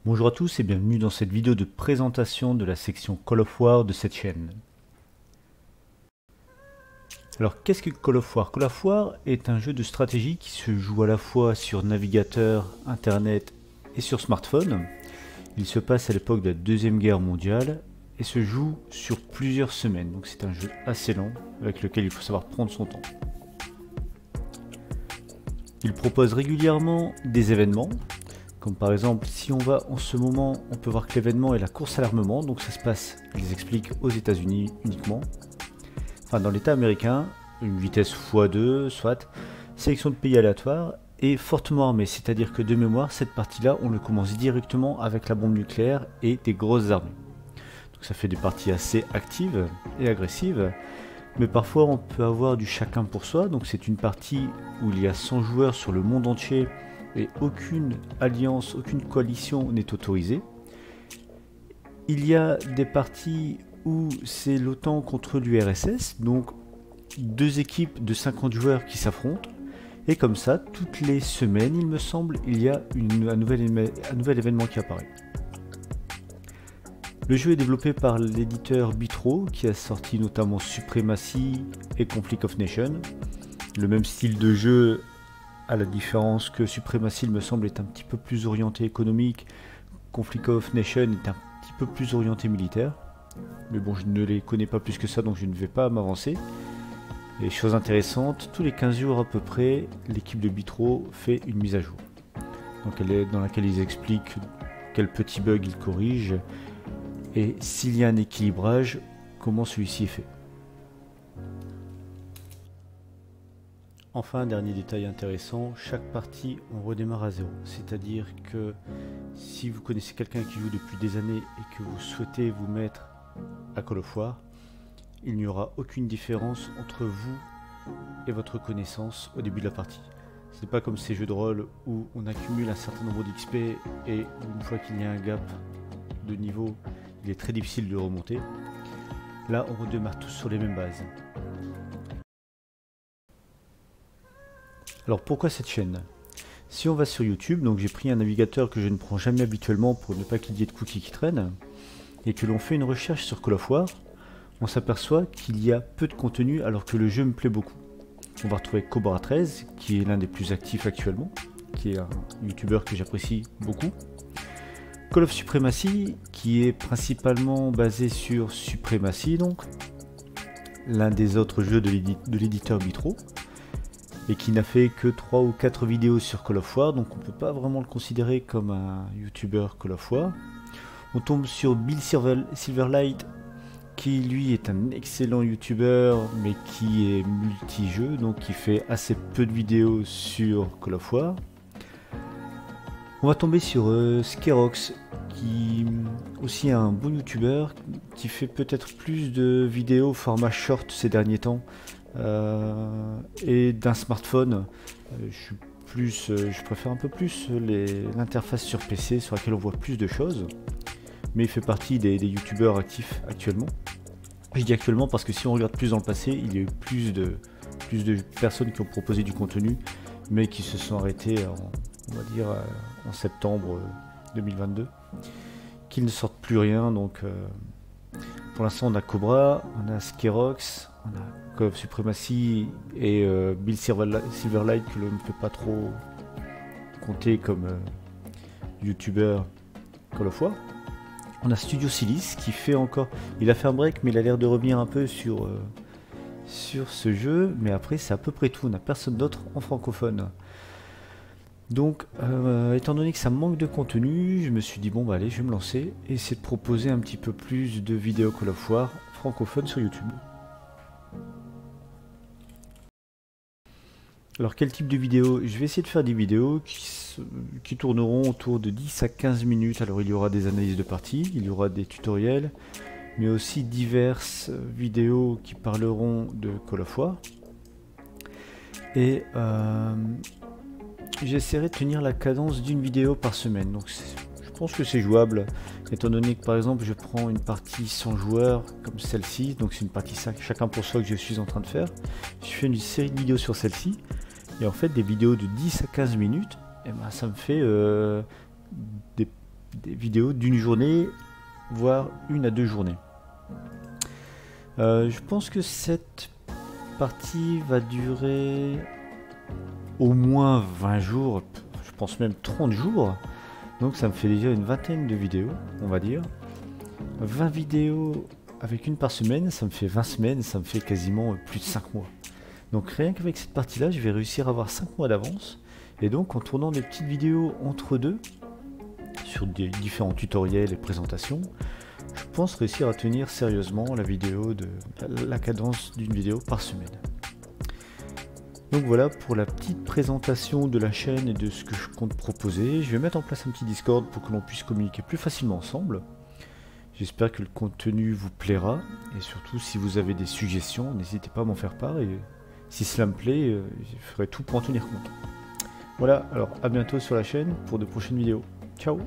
Bonjour à tous et bienvenue dans cette vidéo de présentation de la section Call of War de cette chaîne. Alors qu'est-ce que Call of War? Call of War est un jeu de stratégie qui se joue à la fois sur navigateur, internet et sur smartphone. Il se passe à l'époque de la Deuxième Guerre mondiale et se joue sur plusieurs semaines. Donc c'est un jeu assez lent avec lequel il faut savoir prendre son temps. Il propose régulièrement des événements. Comme par exemple, si on va en ce moment, on peut voir que l'événement est la course à l'armement, donc ça se passe, ils expliquent, aux États-Unis uniquement. Enfin, dans l'État américain, une vitesse x2, soit, sélection de pays aléatoire, et fortement armé, c'est-à-dire que de mémoire, cette partie-là, on le commence directement avec la bombe nucléaire et des grosses armées. Donc ça fait des parties assez actives et agressives, mais parfois on peut avoir du chacun pour soi, donc c'est une partie où il y a 100 joueurs sur le monde entier, et aucune alliance, aucune coalition n'est autorisée. Il y a des parties où c'est l'OTAN contre l'URSS, donc deux équipes de 50 joueurs qui s'affrontent, et comme ça, toutes les semaines, il me semble, il y a un nouvel événement qui apparaît. Le jeu est développé par l'éditeur Bitro, qui a sorti notamment Supremacy et Conflict of Nations. Le même style de jeu, à la différence que Supremacy, il me semble, est un petit peu plus orienté économique. Conflict of Nations est un petit peu plus orienté militaire. Mais bon, je ne les connais pas plus que ça, donc je ne vais pas m'avancer. Et chose intéressante, tous les 15 jours à peu près, l'équipe de Bitro fait une mise à jour. Donc dans laquelle ils expliquent quels petits bugs ils corrigent et s'il y a un équilibrage, comment celui-ci est fait. Enfin, dernier détail intéressant, chaque partie on redémarre à zéro. C'est-à-dire que si vous connaissez quelqu'un qui joue depuis des années et que vous souhaitez vous mettre à Call of War, il n'y aura aucune différence entre vous et votre connaissance au début de la partie. Ce n'est pas comme ces jeux de rôle où on accumule un certain nombre d'XP et une fois qu'il y a un gap de niveau, il est très difficile de remonter. Là, on redémarre tous sur les mêmes bases. Alors pourquoi cette chaîne? Si on va sur YouTube, donc j'ai pris un navigateur que je ne prends jamais habituellement pour ne pas qu'il y ait de cookies qui traînent, et que l'on fait une recherche sur Call of War, on s'aperçoit qu'il y a peu de contenu alors que le jeu me plaît beaucoup. On va retrouver Cobra 13, qui est l'un des plus actifs actuellement, qui est un youtubeur que j'apprécie beaucoup. Call of Supremacy, qui est principalement basé sur Supremacy, donc l'un des autres jeux de l'éditeur Bitro, et qui n'a fait que 3 ou 4 vidéos sur Call of War, donc on ne peut pas vraiment le considérer comme un youtubeur Call of War. On tombe sur Bill Silverlight, qui lui est un excellent youtubeur, mais qui est multi-jeu, donc qui fait assez peu de vidéos sur Call of War. On va tomber sur Skerox, qui aussi est un bon youtubeur, qui fait peut-être plus de vidéos format short ces derniers temps, et d'un smartphone. Je préfère un peu plus l'interface sur PC sur laquelle on voit plus de choses, mais il fait partie des youtubeurs actifs actuellement. Je dis actuellement parce que si on regarde plus dans le passé, il y a eu plus de personnes qui ont proposé du contenu, mais qui se sont arrêtées on va dire en septembre 2022, qu'ils ne sortent plus rien. Donc pour l'instant on a Cobra, on a Skerox, on a Call of Supremacy et Bill Silverlight, que l'on ne peut pas trop compter comme youtubeur Call of War. On a Studio Silice qui fait encore... Il a fait un break, mais il a l'air de revenir un peu sur ce jeu. Mais après, c'est à peu près tout. On n'a personne d'autre en francophone. Donc, étant donné que ça manque de contenu, je me suis dit, bon, bah allez, je vais me lancer et essayer de proposer un petit peu plus de vidéos Call of War francophones sur YouTube. Alors quel type de vidéo? Je vais essayer de faire des vidéos qui tourneront autour de 10 à 15 minutes. Alors il y aura des analyses de parties, il y aura des tutoriels, mais aussi diverses vidéos qui parleront de Call of War. Et j'essaierai de tenir la cadence d'une vidéo par semaine. Donc je pense que c'est jouable, étant donné que par exemple je prends une partie sans joueurs comme celle-ci, donc c'est une partie chacun pour soi que je suis en train de faire. Je fais une série de vidéos sur celle-ci. Et en fait, des vidéos de 10 à 15 minutes, et ben, ça me fait des des vidéos d'une journée, voire 1 à 2 journées. Je pense que cette partie va durer au moins 20 jours, je pense même 30 jours. Donc ça me fait déjà une vingtaine de vidéos, on va dire. 20 vidéos avec une par semaine, ça me fait 20 semaines, ça me fait quasiment plus de 5 mois. Donc rien qu'avec cette partie-là, je vais réussir à avoir 5 mois d'avance. Et donc en tournant des petites vidéos entre deux, sur des différents tutoriels et présentations, je pense réussir à tenir sérieusement la cadence d'une vidéo par semaine. Donc voilà pour la petite présentation de la chaîne et de ce que je compte proposer. Je vais mettre en place un petit Discord pour que l'on puisse communiquer plus facilement ensemble. J'espère que le contenu vous plaira et surtout si vous avez des suggestions, n'hésitez pas à m'en faire part et si cela me plaît, je ferai tout pour en tenir compte. Voilà, alors à bientôt sur la chaîne pour de prochaines vidéos. Ciao!